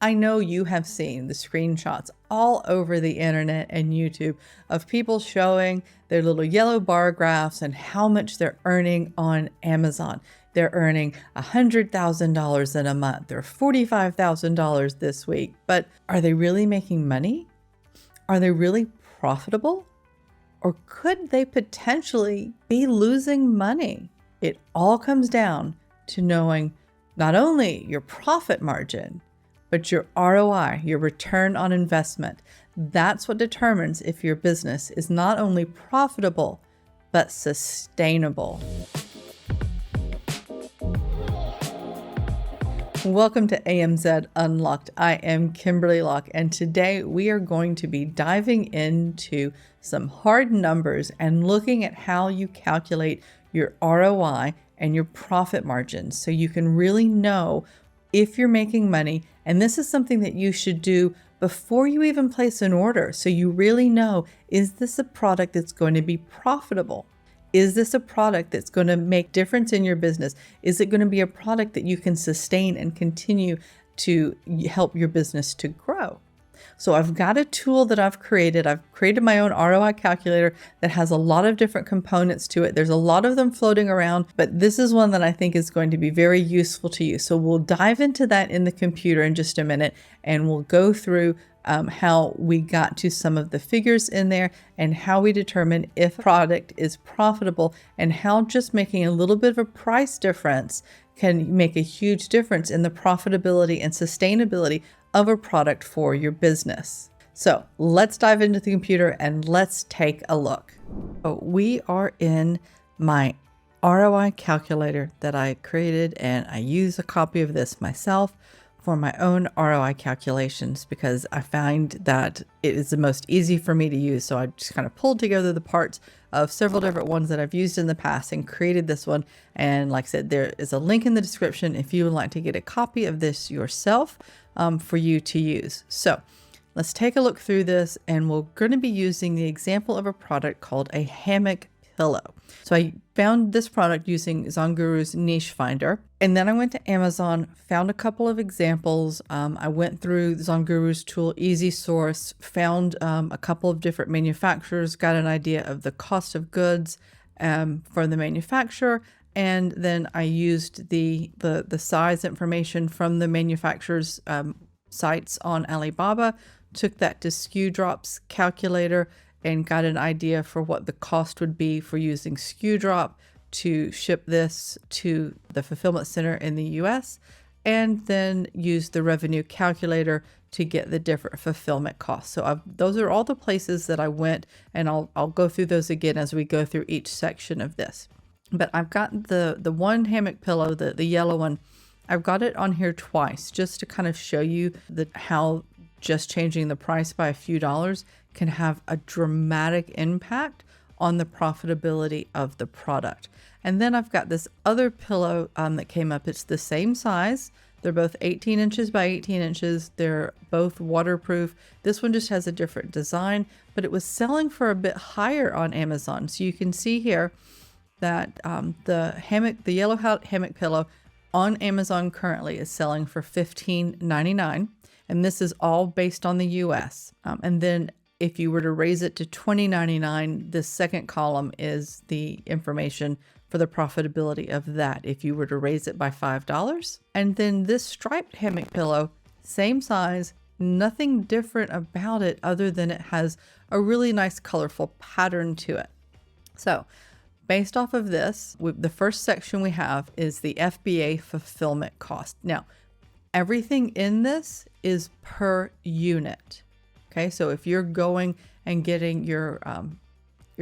I know you have seen the screenshots all over the internet and YouTube of people showing their little yellow bar graphs and how much they're earning on Amazon. They're earning $100,000 in a month or $45,000 this week. But are they really making money? Are they really profitable? Or could they potentially be losing money? It all comes down to knowing not only your profit margin, but your ROI, your return on investment. That's what determines if your business is not only profitable, but sustainable. Welcome to AMZ Unlocked. I am Kimberly Locke, and today we are going to be diving into some hard numbers and looking at how you calculate your ROI and your profit margins so you can really know if you're making money. And this is something that you should do before you even place an order, so you really know, is this a product that's going to be profitable? Is this a product that's going to make difference in your business? Is it going to be a product that you can sustain and continue to help your business to grow? So I've got a tool that I've created. I've created my own ROI calculator that has a lot of different components to it. There's a lot of them floating around, but this is one that I think is going to be very useful to you. So we'll dive into that in the computer in just a minute, and we'll go through how we got to some of the figures in there and how we determine if a product is profitable and how just making a little bit of a price difference can make a huge difference in the profitability and sustainability of a product for your business. So let's dive into the computer and let's take a look. We are in my ROI calculator that I created, and I use a copy of this myself for my own ROI calculations because I find that it is the most easy for me to use. So I just kind of pulled together the parts of several different ones that I've used in the past and created this one. And like I said, there is a link in the description if you would like to get a copy of this yourself for you to use. So let's take a look through this, and we're going to be using the example of a product called a hammock pillow. So I found this product using ZonGuru's niche finder, and then I went to Amazon, found a couple of examples. I went through ZonGuru's tool, Easy Source, found a couple of different manufacturers, got an idea of the cost of goods for the manufacturer, and then I used the size information from the manufacturer's sites on Alibaba, took that to SKUdrop's calculator, and got an idea for what the cost would be for using SKUdrop to ship this to the fulfillment center in the US, and then use the revenue calculator to get the different fulfillment costs. So those are all the places that I went, and I'll go through those again as we go through each section of this. But I've got the one hammock pillow, the yellow one, I've got it on here twice just to kind of show you how just changing the price by a few dollars can have a dramatic impact on the profitability of the product. And then I've got this other pillow that came up. It's the same size. They're both 18 inches by 18 inches. They're both waterproof. This one just has a different design, but it was selling for a bit higher on Amazon. So you can see here that the yellow hammock pillow on Amazon currently is selling for $15.99. And this is all based on the US. And then if you were to raise it to $20.99, the second column is the information for the profitability of that if you were to raise it by $5. And then this striped hammock pillow, same size, nothing different about it other than it has a really nice colorful pattern to it. So based off of this, the first section we have is the FBA fulfillment cost. Now, everything in this is per unit. Okay, so if you're going and getting your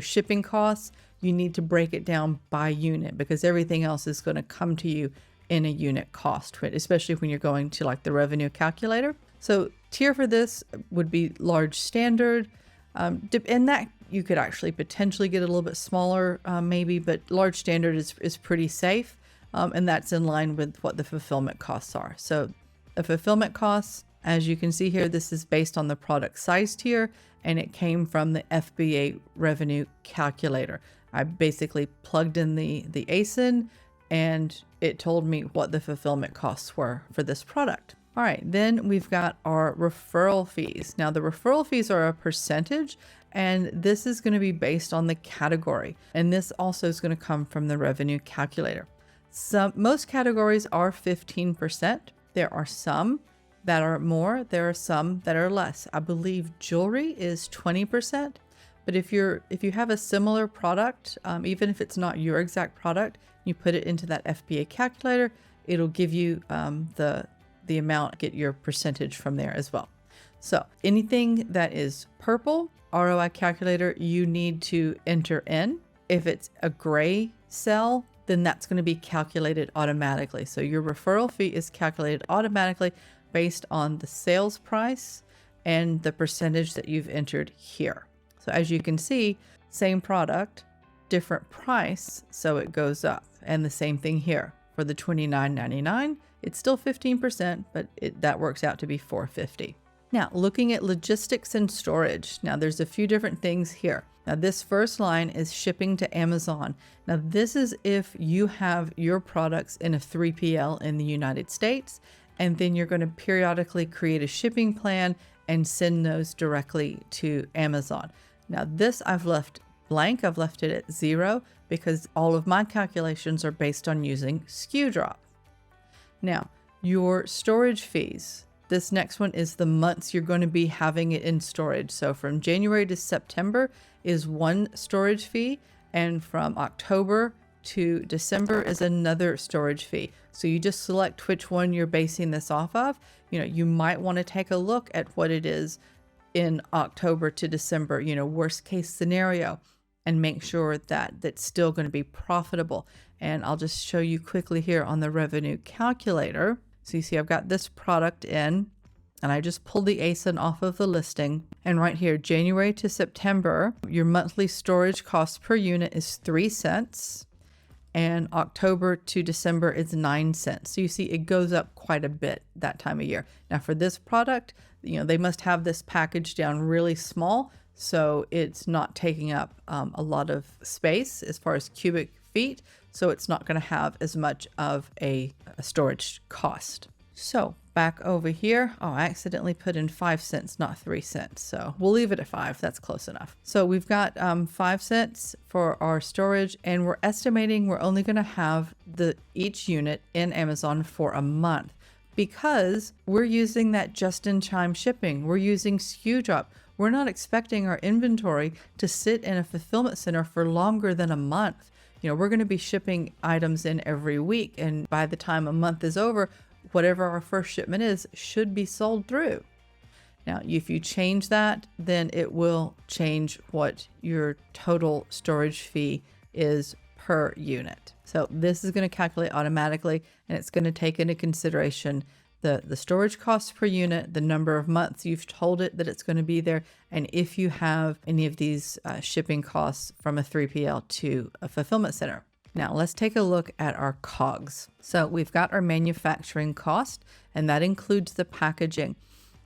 shipping costs, you need to break it down by unit because everything else is going to come to you in a unit cost, especially when you're going to like the revenue calculator. So tier for this would be large standard. And that you could actually potentially get a little bit smaller maybe, but large standard is pretty safe. And that's in line with what the fulfillment costs are. So the fulfillment costs, as you can see here, this is based on the product size tier, and it came from the FBA revenue calculator. I basically plugged in the ASIN, and it told me what the fulfillment costs were for this product. All right, then we've got our referral fees. Now the referral fees are a percentage, and this is going to be based on the category. And this also is going to come from the revenue calculator. Most categories are 15%. There are some that are more, there are some that are less. I believe jewelry is 20%. But if you have a similar product, even if it's not your exact product, you put it into that FBA calculator, it'll give you the amount, get your percentage from there as well. So anything that is purple, ROI calculator, you need to enter in. If it's a gray cell, then that's going to be calculated automatically. So your referral fee is calculated automatically based on the sales price and the percentage that you've entered here. So as you can see, same product, different price, so it goes up. And the same thing here. For the $29.99, it's still 15%, but that works out to be $4.50. Now, looking at logistics and storage. Now, there's a few different things here. Now, this first line is shipping to Amazon. Now, this is if you have your products in a 3PL in the United States, and then you're going to periodically create a shipping plan and send those directly to Amazon. Now, this I've left blank. I've left it at 0 because all of my calculations are based on using SKUdrop. Now, your storage fees. This next one is the months you're going to be having it in storage. So from January to September is one storage fee, and from October to December is another storage fee. So you just select which one you're basing this off of. You might want to take a look at what it is in October to December, worst case scenario, and make sure that that's still going to be profitable. And I'll just show you quickly here on the revenue calculator. So you see I've got this product in, and I just pulled the ASIN off of the listing. And right here, January to September, your monthly storage cost per unit is 3 cents. And October to December is 9 cents. So you see it goes up quite a bit that time of year. Now for this product, they must have this packaged down really small, so it's not taking up a lot of space as far as cubic feet. So it's not going to have as much of a storage cost. So back over here, I accidentally put in 5 cents, not 3 cents. So we'll leave it at 5. That's close enough. So we've got 5 cents for our storage, and we're estimating we're only going to have each unit in Amazon for a month because we're using that just-in-time shipping. We're using SKUdrop. We're not expecting our inventory to sit in a fulfillment center for longer than a month. We're going to be shipping items in every week, and by the time a month is over, whatever our first shipment is should be sold through. Now, if you change that, then it will change what your total storage fee is per unit. So this is going to calculate automatically, and it's going to take into consideration the storage costs per unit, the number of months you've told it that it's going to be there, and if you have any of these shipping costs from a 3PL to a fulfillment center. Now let's take a look at our COGS. So we've got our manufacturing cost, and that includes the packaging.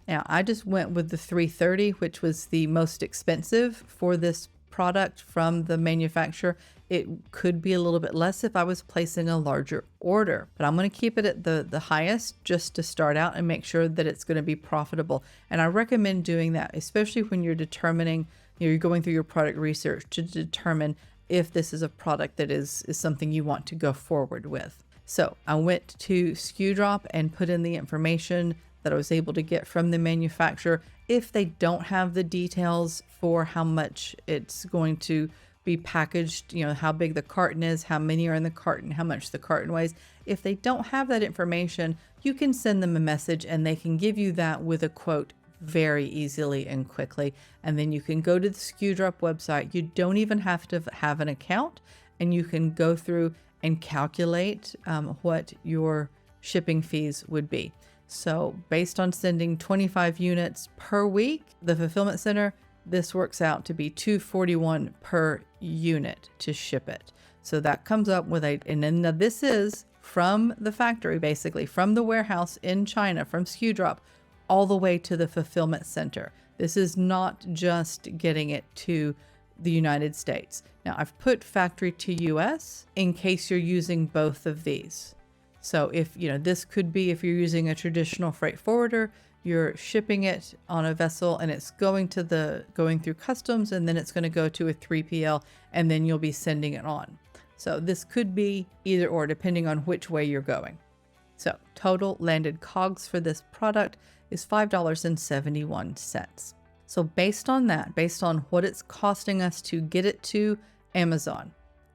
Now I just went with the $3.30, which was the most expensive for this product from the manufacturer. It could be a little bit less if I was placing a larger order, but I'm going to keep it at the highest just to start out and make sure that it's going to be profitable. And I recommend doing that, especially when you're determining, you're going through your product research to determine if this is a product that is something you want to go forward with. So I went to SKUdrop and put in the information that I was able to get from the manufacturer. If they don't have the details for how much it's going to be packaged, how big the carton is, how many are in the carton, how much the carton weighs. If they don't have that information, you can send them a message and they can give you that with a quote very easily and quickly. And then you can go to the SKUdrop website. You don't even have to have an account, and you can go through and calculate what your shipping fees would be. So based on sending 25 units per week, the fulfillment center, this works out to be $241 per unit to ship it. So that comes up with and then now this is from the factory, basically from the warehouse in China, from SKUdrop, all the way to the fulfillment center. This is not just getting it to the United States. Now I've put factory to US in case you're using both of these. So if, this could be if you're using a traditional freight forwarder, you're shipping it on a vessel and it's going through customs, and then it's going to go to a 3PL, and then you'll be sending it on. So this could be either or, depending on which way you're going. So total landed COGS for this product is $5.71. So based on that, based on what it's costing us to get it to Amazon,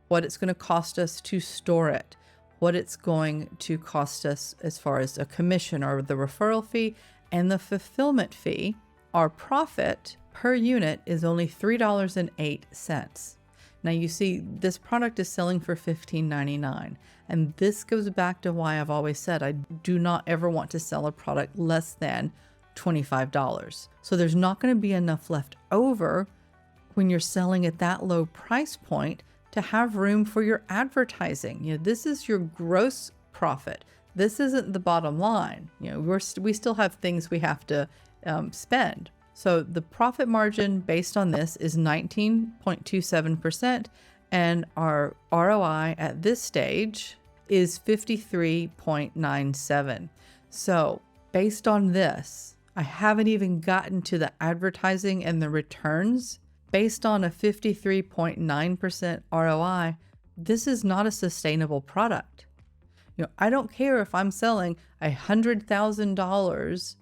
what it's going to cost us to store it, what it's going to cost us as far as a commission or the referral fee and the fulfillment fee, our profit per unit is only $3.08. Now you see this product is selling for $15.99, and this goes back to why I've always said I do not ever want to sell a product less than $25. So there's not going to be enough left over when you're selling at that low price point to have room for your advertising. This is your gross profit. This isn't the bottom line. We still have things we have to spend. So the profit margin based on this is 19.27%, and our ROI at this stage is 53.97. So based on this, I haven't even gotten to the advertising and the returns. Based on a 53.9% ROI, this is not a sustainable product. I don't care if I'm selling $100,000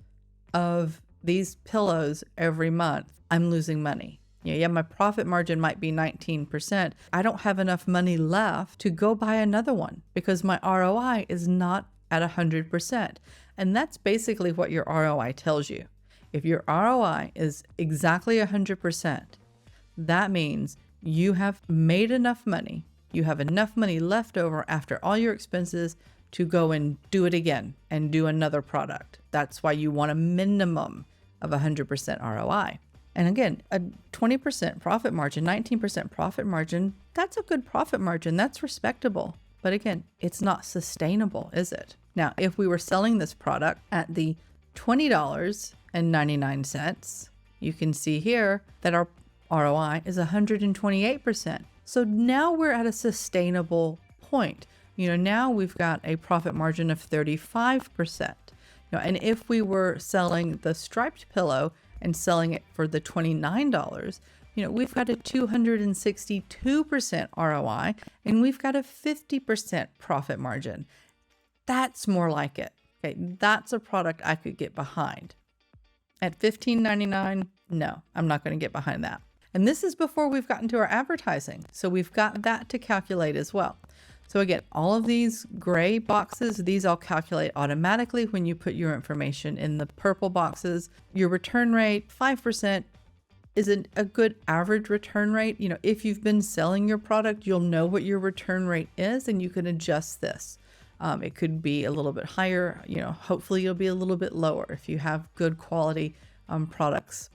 of these pillows every month, I'm losing money. My profit margin might be 19%. I don't have enough money left to go buy another one because my ROI is not at 100%. And that's basically what your ROI tells you. If your ROI is exactly 100%, that means you have made enough money. You have enough money left over after all your expenses to go and do it again and do another product. That's why you want a minimum of 100% ROI. And again, a 20% profit margin, 19% profit margin, that's a good profit margin. That's respectable. But again, it's not sustainable, is it? Now, if we were selling this product at the $20.99, you can see here that our ROI is 128%. So now we're at a sustainable point. Now we've got a profit margin of 35%. And if we were selling the striped pillow and selling it for the $29, we've got a 262% ROI, and we've got a 50% profit margin. That's more like it. Okay, that's a product I could get behind. At $15.99, no, I'm not going to get behind that. And this is before we've gotten to our advertising. So we've got that to calculate as well. So again, all of these gray boxes, these all calculate automatically when you put your information in the purple boxes. Your return rate, 5%, isn't a good average return rate. If you've been selling your product, you'll know what your return rate is, and you can adjust this. It could be a little bit higher, hopefully it'll be a little bit lower if you have good quality products.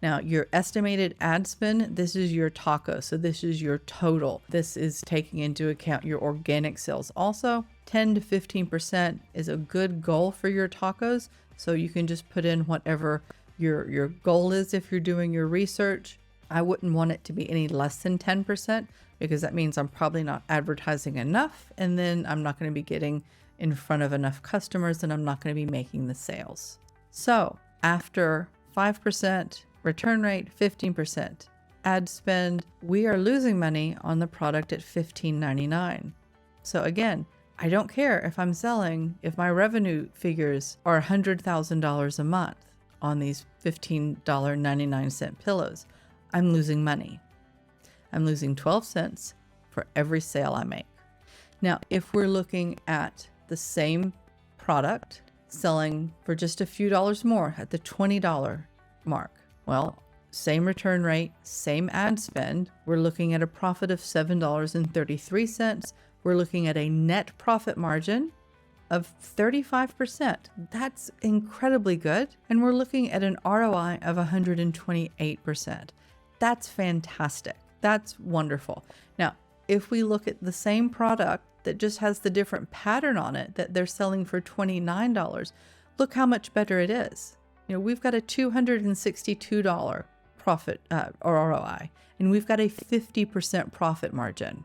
Now, your estimated ad spend, this is your taco. So this is your total. This is taking into account your organic sales. Also, 10 to 15% is a good goal for your tacos. So you can just put in whatever your goal is if you're doing your research. I wouldn't want it to be any less than 10% because that means I'm probably not advertising enough. And then I'm not going to be getting in front of enough customers, and I'm not going to be making the sales. So after 5%, return rate, 15% ad spend, we are losing money on the product at $15.99. So again, I don't care if if my revenue figures are $100,000 a month on these $15.99 pillows, I'm losing money. I'm losing 12 cents for every sale I make. Now, if we're looking at the same product selling for just a few dollars more at the $20 mark, well, same return rate, same ad spend, we're looking at a profit of $7.33. We're looking at a net profit margin of 35%. That's incredibly good. And we're looking at an ROI of 128%. That's fantastic. That's wonderful. Now, if we look at the same product that just has the different pattern on it that they're selling for $29, look how much better it is. We've got a $262 profit or ROI, and we've got a 50% profit margin.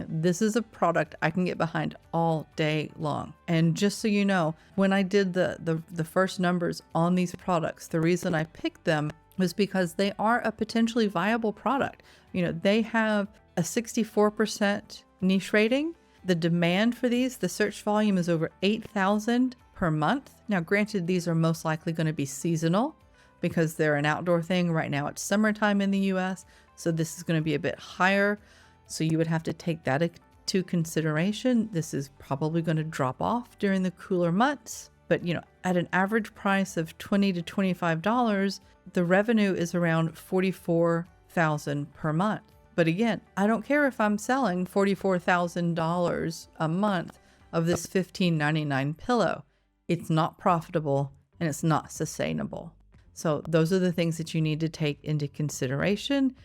This is a product I can get behind all day long. And just so you know, when I did the first numbers on these products, the reason I picked them was because they are a potentially viable product. They have a 64% niche rating. The demand for these, the search volume is over 8,000 per month. Now, granted, these are most likely going to be seasonal because they're an outdoor thing. Right now it's summertime in the US, so this is going to be a bit higher. So you would have to take that into consideration. This is probably going to drop off during the cooler months. But at an average price of $20 to $25, the revenue is around $44,000 per month. But again, I don't care if I'm selling $44,000 a month of this $15.99 pillow. It's not profitable and it's not sustainable. So those are the things that you need to take into consideration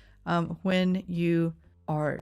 when you are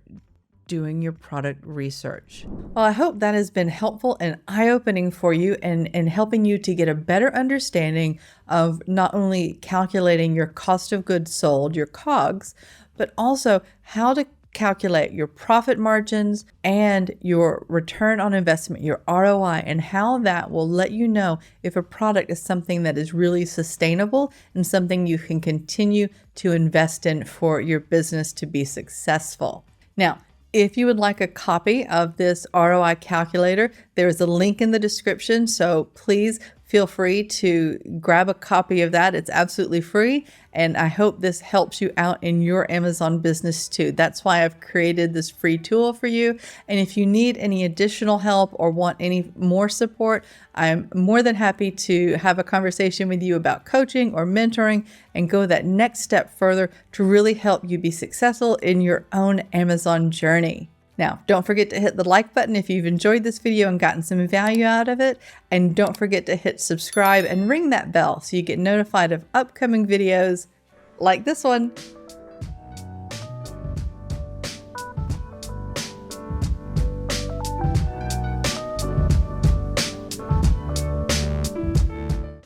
doing your product research. Well, I hope that has been helpful and eye-opening for you and helping you to get a better understanding of not only calculating your cost of goods sold, your COGS, but also how to calculate your profit margins and your return on investment, your ROI, and how that will let you know if a product is something that is really sustainable and something you can continue to invest in for your business to be successful. Now, if you would like a copy of this ROI calculator, there is a link in the description, so please feel free to grab a copy of that. It's absolutely free, and I hope this helps you out in your Amazon business too. That's why I've created this free tool for you. And if you need any additional help or want any more support, I'm more than happy to have a conversation with you about coaching or mentoring and go that next step further to really help you be successful in your own Amazon journey. Now, don't forget to hit the like button if you've enjoyed this video and gotten some value out of it. And don't forget to hit subscribe and ring that bell so you get notified of upcoming videos like this one.